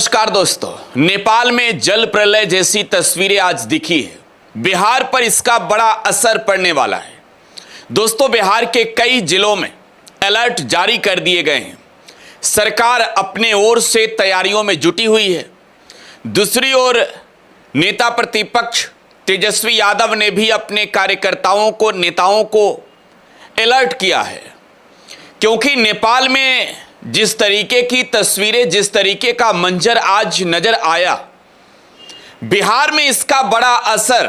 नमस्कार दोस्तों, नेपाल में जल प्रलय जैसी तस्वीरें आज दिखी है। बिहार पर इसका बड़ा असर पड़ने वाला है। दोस्तों, बिहार के कई जिलों में अलर्ट जारी कर दिए गए हैं। सरकार अपने ओर से तैयारियों में जुटी हुई है। दूसरी ओर नेता प्रतिपक्ष तेजस्वी यादव ने भी अपने कार्यकर्ताओं को, नेताओं को अलर्ट किया है, क्योंकि नेपाल में जिस तरीके की तस्वीरें, जिस तरीके का मंजर आज नजर आया, बिहार में इसका बड़ा असर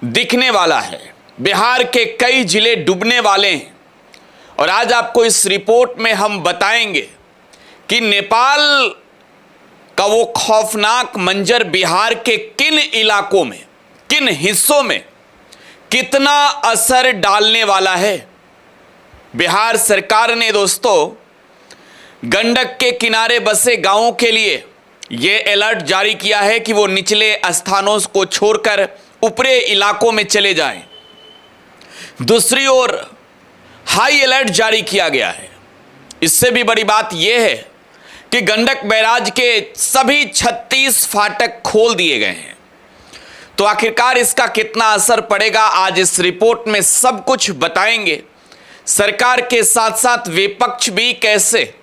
दिखने वाला है। बिहार के कई जिले डूबने वाले हैं और आज आपको इस रिपोर्ट में हम बताएंगे कि नेपाल का वो खौफनाक मंजर बिहार के किन इलाकों में, किन हिस्सों में कितना असर डालने वाला है। बिहार सरकार ने दोस्तों गंडक के किनारे बसे गांवों के लिए यह अलर्ट जारी किया है कि वो निचले स्थानों को छोड़कर ऊपरी इलाकों में चले जाएं। दूसरी ओर हाई अलर्ट जारी किया गया है। इससे भी बड़ी बात यह है कि गंडक बैराज के सभी 36 फाटक खोल दिए गए हैं। तो आखिरकार इसका कितना असर पड़ेगा, आज इस रिपोर्ट में सब कुछ बताएंगे। सरकार के साथ साथ विपक्ष भी कैसे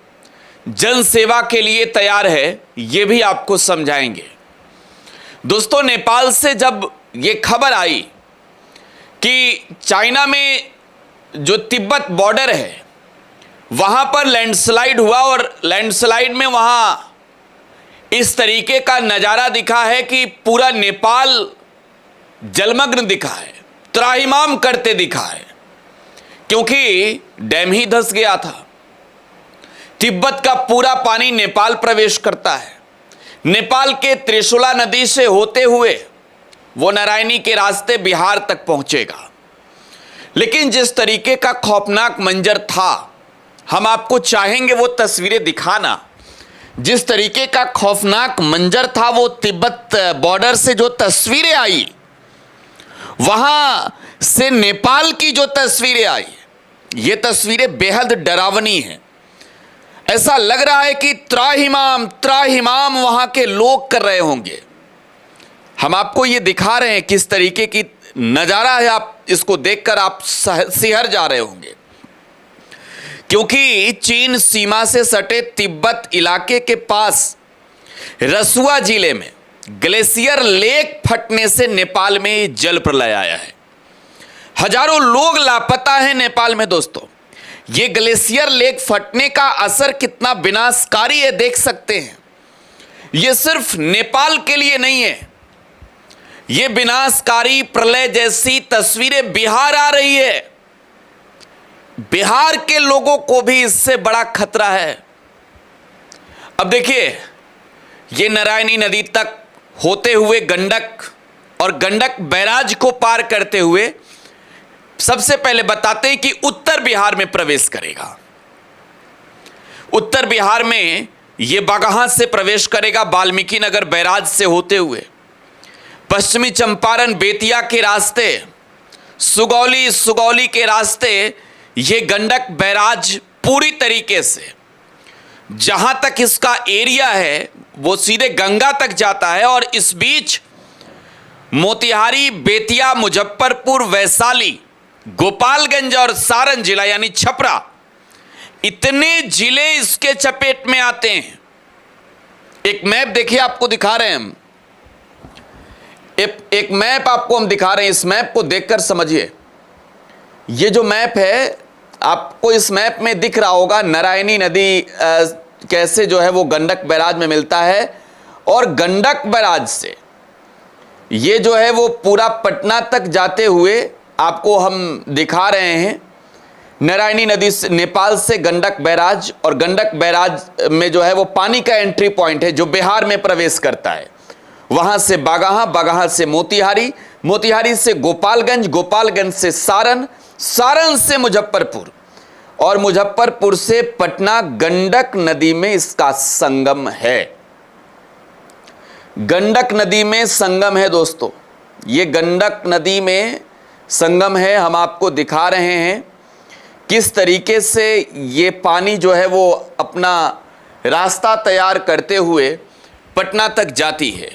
जन सेवा के लिए तैयार है, यह भी आपको समझाएंगे। दोस्तों, नेपाल से जब यह खबर आई कि चाइना में जो तिब्बत बॉर्डर है वहां पर लैंडस्लाइड हुआ और लैंडस्लाइड में वहां इस तरीके का नजारा दिखा है कि पूरा नेपाल जलमग्न दिखा है, त्राहिमाम करते दिखा है, क्योंकि डैम ही धंस गया था। तिब्बत का पूरा पानी नेपाल प्रवेश करता है। नेपाल के त्रिशूला नदी से होते हुए वो नारायणी के रास्ते बिहार तक पहुंचेगा। लेकिन जिस तरीके का खौफनाक मंजर था, हम आपको चाहेंगे वो तस्वीरें दिखाना। जिस तरीके का खौफनाक मंजर था, वो तिब्बत बॉर्डर से जो तस्वीरें आई, वहां से नेपाल की जो तस्वीरें आई, ये तस्वीरें बेहद डरावनी हैं। ऐसा लग रहा है कि त्राहिमाम त्राहिमाम वहां के लोग कर रहे होंगे। हम आपको ये दिखा रहे हैं किस तरीके की नजारा है। आप इसको देखकर आप सिहर जा रहे होंगे, क्योंकि चीन सीमा से सटे तिब्बत इलाके के पास रसुआ जिले में ग्लेशियर लेक फटने से नेपाल में जल प्रलय आया है। हजारों लोग लापता हैं नेपाल में। दोस्तों, ये ग्लेशियर लेक फटने का असर कितना विनाशकारी है, देख सकते हैं। ये सिर्फ नेपाल के लिए नहीं है, ये विनाशकारी प्रलय जैसी तस्वीरें बिहार आ रही है। बिहार के लोगों को भी इससे बड़ा खतरा है। अब देखिए, ये नारायणी नदी तक होते हुए गंडक और गंडक बैराज को पार करते हुए सबसे पहले बताते हैं कि उत्तर बिहार में प्रवेश करेगा। उत्तर बिहार में यह बगहा से प्रवेश करेगा, वाल्मीकि नगर बैराज से होते हुए पश्चिमी चंपारण बेतिया के रास्ते, सुगौली के रास्ते यह गंडक बैराज पूरी तरीके से जहां तक इसका एरिया है वो सीधे गंगा तक जाता है। और इस बीच मोतिहारी, बेतिया, मुजफ्फरपुर, वैशाली, गोपालगंज और सारण जिला यानी छपरा, इतने जिले इसके चपेट में आते हैं। एक मैप देखिए, आपको दिखा रहे हैं हम। एक मैप आपको हम दिखा रहे हैं। इस मैप को देखकर समझिए। ये जो मैप है, आपको इस मैप में दिख रहा होगा नारायणी नदी कैसे जो है वो गंडक बैराज में मिलता है। और गंडक बैराज से ये जो है वो पूरा पटना तक जाते हुए आपको हम दिखा रहे हैं। नारायणी नदी से, नेपाल से गंडक बैराज, और गंडक बैराज में जो है वो पानी का एंट्री पॉइंट है जो बिहार में प्रवेश करता है। वहां से बागहा, बागहा से मोतिहारी, मोतिहारी से गोपालगंज, गोपालगंज से सारण, सारण से मुजफ्फरपुर, और मुजफ्फरपुर से पटना। गंडक नदी में इसका संगम है। गंडक नदी में संगम है दोस्तों, ये गंडक नदी में संगम है। हम आपको दिखा रहे हैं किस तरीके से ये पानी जो है वो अपना रास्ता तैयार करते हुए पटना तक जाती है।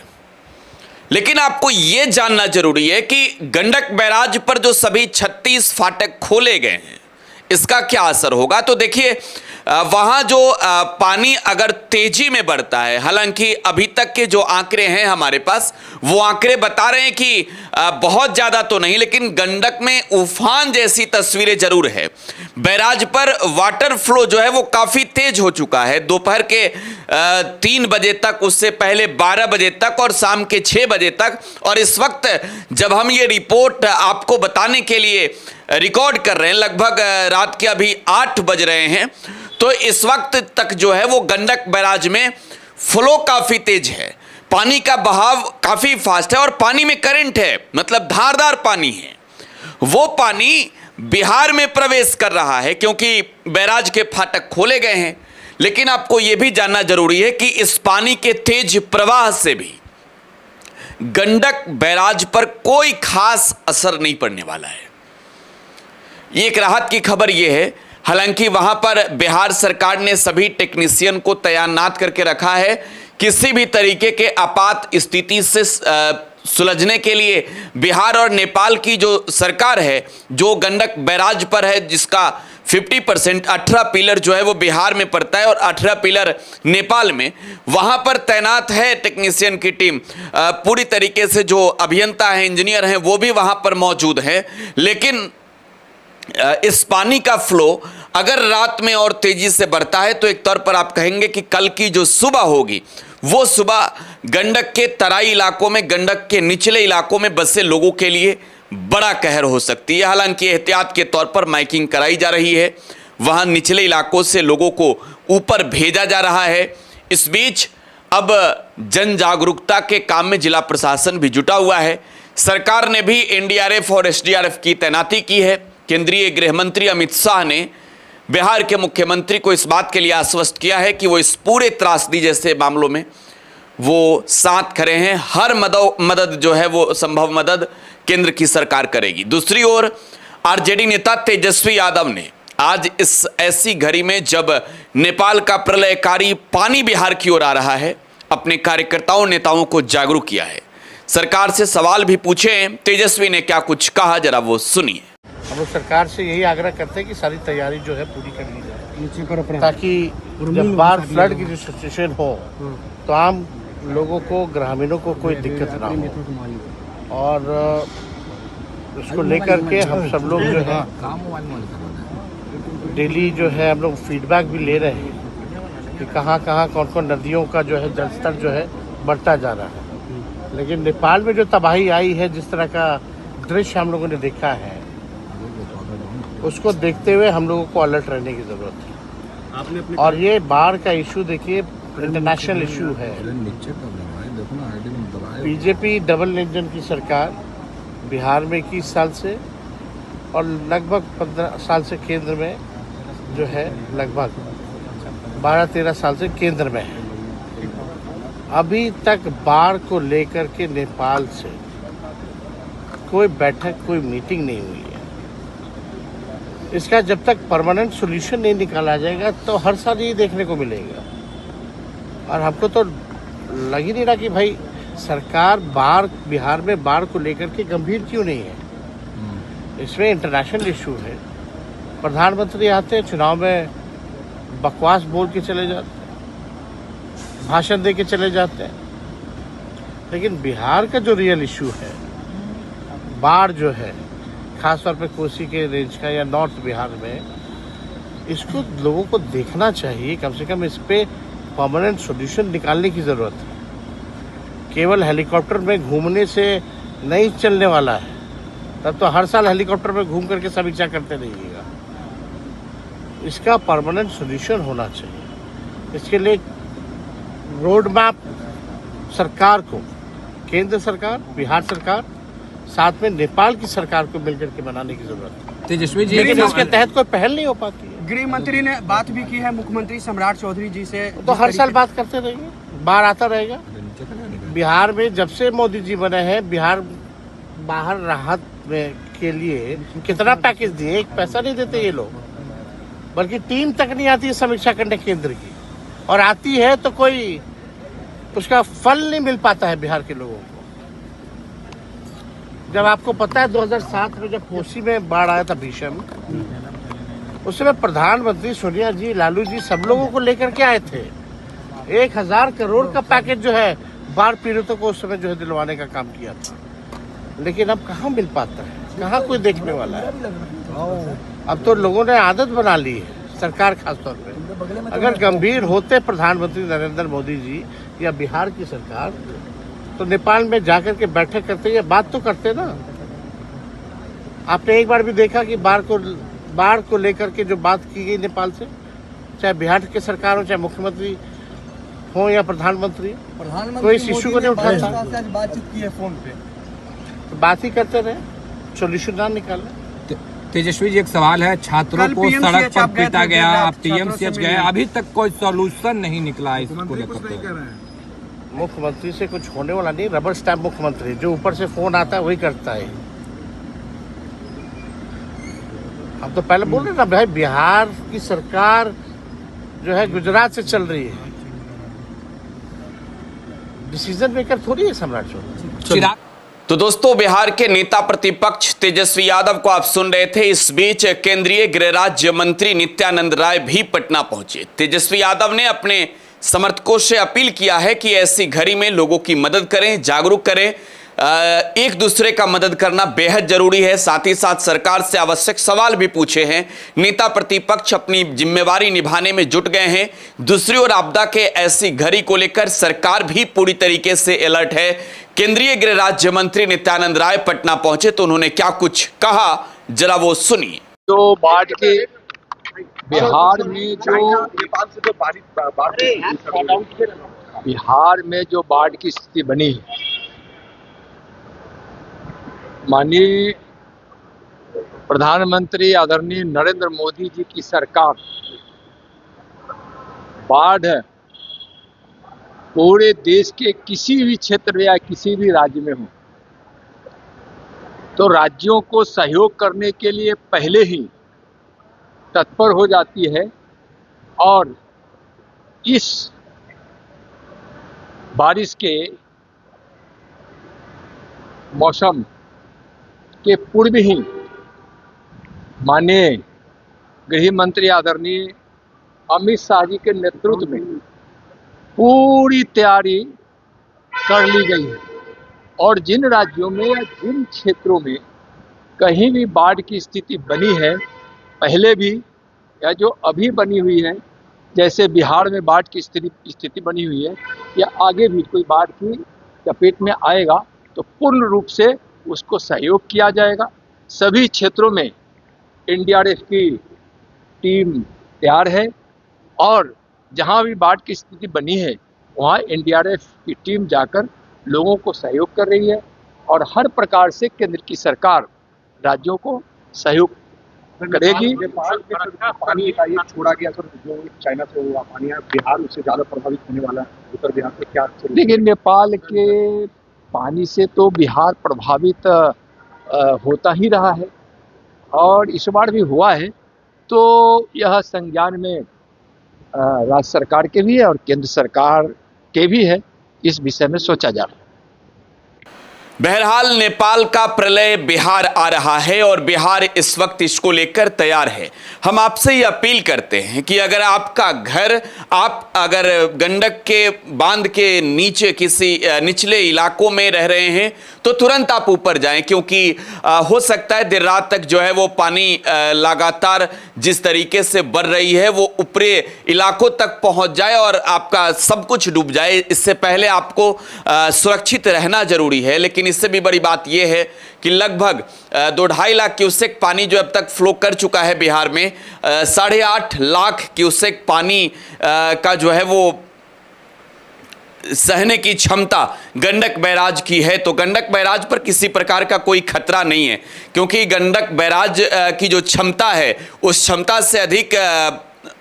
लेकिन आपको यह जानना जरूरी है कि गंडक बैराज पर जो सभी 36 फाटक खोले गए हैं, इसका क्या असर होगा। तो देखिए, वहां जो पानी अगर तेजी में बढ़ता है, हालांकि अभी तक के जो आंकड़े हैं हमारे पास, वो आंकड़े बता रहे हैं कि बहुत ज्यादा तो नहीं, लेकिन गंडक में उफान जैसी तस्वीरें जरूर है। बैराज पर वाटर फ्लो जो है वो काफी तेज हो चुका है। दोपहर के 3 बजे तक, उससे पहले 12 बजे तक और शाम के 6 बजे तक। और इस वक्त जब हम ये रिपोर्ट आपको बताने के लिए रिकॉर्ड कर रहे हैं, लगभग रात के अभी 8 बज रहे हैं, तो इस वक्त तक जो है वो गंडक बैराज में फ्लो काफी तेज है, पानी का बहाव काफी फास्ट है और पानी में करंट है, मतलब धारदार पानी है। वो पानी बिहार में प्रवेश कर रहा है क्योंकि बैराज के फाटक खोले गए हैं। लेकिन आपको यह भी जानना जरूरी है कि इस पानी के तेज प्रवाह से भी गंडक बैराज पर कोई खास असर नहीं पड़ने वाला है। ये एक राहत की खबर यह है। हालांकि वहां पर बिहार सरकार ने सभी टेक्नीशियन को तैनात करके रखा है। किसी भी तरीके के आपात स्थिति से सुलझने के लिए बिहार और नेपाल की जो सरकार है, जो गंडक बैराज पर है, जिसका 50% 18 पिलर जो है वो बिहार में पड़ता है और 18 पिलर नेपाल में, वहां पर तैनात है टेक्नीशियन की टीम। पूरी तरीके से जो अभियंता हैं, इंजीनियर हैं, वो भी वहां पर मौजूद हैं। लेकिन इस पानी का फ्लो अगर रात में और तेजी से बढ़ता है तो एक तौर पर आप कहेंगे कि कल की जो सुबह होगी, वो सुबह गंडक के तराई इलाकों में, गंडक के निचले इलाकों में बसे लोगों के लिए बड़ा कहर हो सकती है। हालांकि एहतियात के तौर पर माइकिंग कराई जा रही है, वहां निचले इलाकों से लोगों को ऊपर भेजा जा रहा है। इस बीच अब जन जागरूकता के काम में जिला प्रशासन भी जुटा हुआ है। सरकार ने भी एनडीआरएफ और एसडीआरएफ की तैनाती की है। केंद्रीय गृह मंत्री अमित शाह ने बिहार के मुख्यमंत्री को इस बात के लिए आश्वस्त किया है कि वो इस पूरे त्रासदी जैसे मामलों में वो साथ खड़े हैं। हर मदद जो है वो संभव मदद केंद्र की सरकार करेगी। दूसरी ओर आरजेडी नेता तेजस्वी यादव ने आज इस ऐसी घड़ी में जब नेपाल का प्रलयकारी पानी बिहार की ओर आ रहा है, अपने कार्यकर्ताओं नेताओं को जागरूक किया है। सरकार से सवाल भी पूछे। तेजस्वी ने क्या कुछ कहा, जरा वो सुनिए। हम लोग सरकार से यही आग्रह करते हैं कि सारी तैयारी जो है पूरी कर ली जाए, ताकि जब बाढ़ फ्लड की जो सिचुएशन हो तो आम लोगों को, ग्रामीणों को कोई दिक्कत ना हो। और उसको लेकर के हम सब लोग जो है डेली जो है हम लोग फीडबैक भी ले रहे हैं कि कहाँ कहाँ कौन कौन नदियों का जो है जलस्तर जो है बढ़ता जा रहा है। लेकिन नेपाल में जो तबाही आई है, जिस तरह का दृश्य हम लोगों ने देखा है, उसको देखते हुए हम लोगों को अलर्ट रहने की ज़रूरत है। और ये बाढ़ का इशू देखिए इंटरनेशनल इशू है। बीजेपी डबल इंजन की सरकार बिहार में 21 साल से और लगभग 15 साल से केंद्र में जो है, लगभग 12-13 साल से केंद्र में है। अभी तक बाढ़ को लेकर के नेपाल से कोई बैठक, कोई मीटिंग नहीं हुई है। इसका जब तक परमानेंट सॉल्यूशन नहीं निकाला जाएगा तो हर साल ये देखने को मिलेगा। और हमको तो लग ही नहीं रहा कि भाई सरकार बिहार में बाढ़ को लेकर के गंभीर क्यों नहीं है। इसमें इंटरनेशनल इशू है। प्रधानमंत्री आते हैं, चुनाव में बकवास बोल के चले जाते हैं, भाषण दे के चले जाते हैं। लेकिन बिहार का जो रियल इशू है, बाढ़ जो है, खासतौर पे कोसी के रेंज का या नॉर्थ बिहार में, इसको लोगों को देखना चाहिए। कम से कम इस पे परमानेंट सॉल्यूशन निकालने की ज़रूरत है। केवल हेलीकॉप्टर में घूमने से नहीं चलने वाला है। तब तो हर साल हेलीकॉप्टर में घूम करके समीक्षा करते रहिएगा। इसका परमानेंट सॉल्यूशन होना चाहिए। इसके लिए रोड मैप सरकार को, केंद्र सरकार, बिहार सरकार, साथ में नेपाल की सरकार को मिलकर के बनाने की जरूरत है। तेजस्वी जी, लेकिन इसके तहत कोई पहल नहीं हो पाती है। गृह मंत्री ने बात भी की है मुख्यमंत्री सम्राट चौधरी जी से, तो हर साल बात करते रहेंगे, बाढ़ आता रहेगा। बिहार में जब से मोदी जी बने हैं, बिहार बाहर राहत में के लिए कितना पैकेज दिए, एक पैसा नहीं देते ये लोग। बल्कि टीम तक नहीं आती है समीक्षा करने केंद्र की, और आती है तो कोई उसका फल नहीं मिल पाता है बिहार के लोगों को। जब आपको पता है 2007 में जब कोसी में बाढ़ आया था भीषण, उस समय प्रधानमंत्री सोनिया जी, लालू जी सब लोगों को लेकर के आए थे। 1000 करोड़ का पैकेज जो है बाढ़ पीड़ितों को उस समय जो है दिलवाने का काम किया था, लेकिन अब कहाँ मिल पाता है, कहाँ कोई देखने वाला है। अब तो लोगों ने आदत बना ली है, सरकार खासतौर पे। अगर गंभीर होते प्रधानमंत्री नरेंद्र मोदी जी या बिहार की सरकार, तो नेपाल में जाकर के बैठक करते, ये बात तो करते ना। आपने एक बार भी देखा कि बाढ़ को लेकर के जो बात की गई नेपाल से, चाहे बिहार की सरकार हो, चाहे मुख्यमंत्री हो या प्रधानमंत्री, कोई इस इश्यू को नहीं उठाता। बातचीत की है फोन पे, तो बात ही करते रहे, सोल्यूशन ना निकाले। तेजस्वी जी, एक सवाल है, छात्रों कल को PMCH सड़क पर आप गए पीटा थे, गया, आप आप छात्रों PMCH से गए, मिले। अभी तक कोई सॉल्यूशन नहीं निकला है इसको लेकर के। मुख्यमंत्री से कुछ होने वाला नहीं, रबर स्टैम्प मुख्यमंत्री, जो ऊपर से फोन आता है वही करता है। हम तो पहले बोल रहे ना भाई, बिहार की सरकार जो है गुजरात से चल रही है, डिसीजन मेकर थोड़ी है सम्राट चौधरी। चिराग, तो दोस्तों, बिहार के नेता प्रतिपक्ष तेजस्वी यादव को आप सुन रहे थे। इस बीच केंद्रीय गृह राज्य मंत्री नित्यानंद राय भी पटना पहुंचे। तेजस्वी यादव ने अपने समर्थकों से अपील किया है कि ऐसी घड़ी में लोगों की मदद करें, जागरूक करें। एक दूसरे का मदद करना बेहद जरूरी है। साथ ही साथ सरकार से आवश्यक सवाल भी पूछे हैं। नेता प्रतिपक्ष अपनी जिम्मेवारी निभाने में जुट गए हैं। दूसरी ओर आपदा के ऐसी घड़ी को लेकर सरकार भी पूरी तरीके से अलर्ट है। केंद्रीय गृह राज्य मंत्री नित्यानंद राय पटना पहुंचे तो उन्होंने क्या कुछ कहा, जरा वो सुनिए। जो बाढ़ के बिहार में जो बाढ़ की स्थिति बनी, माननीय प्रधानमंत्री आदरणीय नरेंद्र मोदी जी की सरकार बाढ़ पूरे देश के किसी भी क्षेत्र या किसी भी राज्य में हो तो राज्यों को सहयोग करने के लिए पहले ही तत्पर हो जाती है। और इस बारिश के मौसम के पूर्व ही माननीय गृह मंत्री आदरणीय अमित शाह जी के नेतृत्व में पूरी तैयारी कर ली गई है। और जिन राज्यों में या जिन क्षेत्रों में कहीं भी बाढ़ की स्थिति बनी है, पहले भी या जो अभी बनी हुई है, जैसे बिहार में बाढ़ की स्थिति बनी हुई है, या आगे भी कोई बाढ़ की चपेट में आएगा तो पूर्ण रूप से उसको सहयोग किया जाएगा। सभी क्षेत्रों में एनडीआरएफ की टीम तैयार है और जहां भी बाढ़ की स्थिति बनी है वहां एनडीआरएफ की टीम जाकर लोगों को सहयोग कर रही है। और हर प्रकार से केंद्र की सरकार राज्यों को सहयोग करेगी। पानी एकाएक छोड़ा गया सर, जो चाइना से हुआ पानी है, बिहार उससे ज्यादा प्रभावित होने वाला है। उत्तर बिहार से क्या? देखिए, नेपाल के पानी से तो बिहार प्रभावित होता ही रहा है और इस बार भी हुआ है। तो यह संज्ञान में राज्य सरकार के भी है और केंद्र सरकार के भी है, इस विषय में सोचा जा रहा है। बहरहाल नेपाल का प्रलय बिहार आ रहा है और बिहार इस वक्त इसको लेकर तैयार है। हम आपसे ये अपील करते हैं कि अगर आपका घर, आप अगर गंडक के बांध के नीचे किसी निचले इलाकों में रह रहे हैं तो तुरंत आप ऊपर जाएं, क्योंकि हो सकता है देर रात तक जो है वो पानी लगातार जिस तरीके से बढ़ रही है वो ऊपरी इलाकों तक पहुंच जाए और आपका सब कुछ डूब जाए। इससे पहले आपको सुरक्षित रहना जरूरी है। लेकिन इससे भी बड़ी बात यह है कि लगभग 2-2.5 लाख क्यूसेक पानी जो अब तक फ्लो कर चुका है बिहार में, 8.5 लाख क्यूसेक पानी का जो है वो सहने की क्षमता गंडक बैराज की है। तो गंडक बैराज पर किसी प्रकार का कोई खतरा नहीं है, क्योंकि गंडक बैराज की जो क्षमता है उस क्षमता से अधिक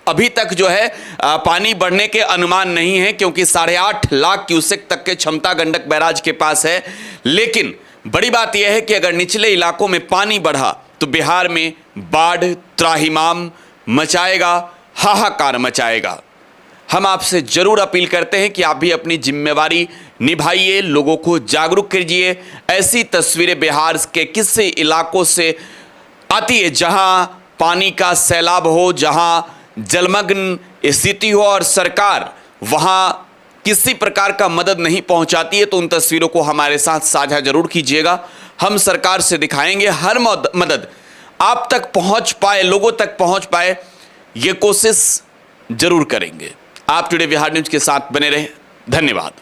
अभी तक जो है पानी बढ़ने के अनुमान नहीं है, क्योंकि 8.5 लाख क्यूसेक तक के क्षमता गंडक बैराज के पास है। लेकिन बड़ी बात यह है कि अगर निचले इलाकों में पानी बढ़ा तो बिहार में बाढ़ त्राहिमाम मचाएगा, हाहाकार मचाएगा। हम आपसे जरूर अपील करते हैं कि आप भी अपनी जिम्मेवारी निभाइए, लोगों को जागरूक कीजिए। ऐसी तस्वीरें बिहार के किसी इलाकों से आती है जहां पानी का सैलाब हो, जहां जलमग्न स्थिति हो और सरकार वहां किसी प्रकार का मदद नहीं पहुंचाती है। तो उन तस्वीरों को हमारे साथ साझा जरूर कीजिएगा। हम सरकार से दिखाएंगे हर मदद आप तक पहुंच पाए, लोगों तक पहुंच पाए, ये कोशिश जरूर करेंगे। आप टुडे बिहार न्यूज के साथ बने रहे। धन्यवाद।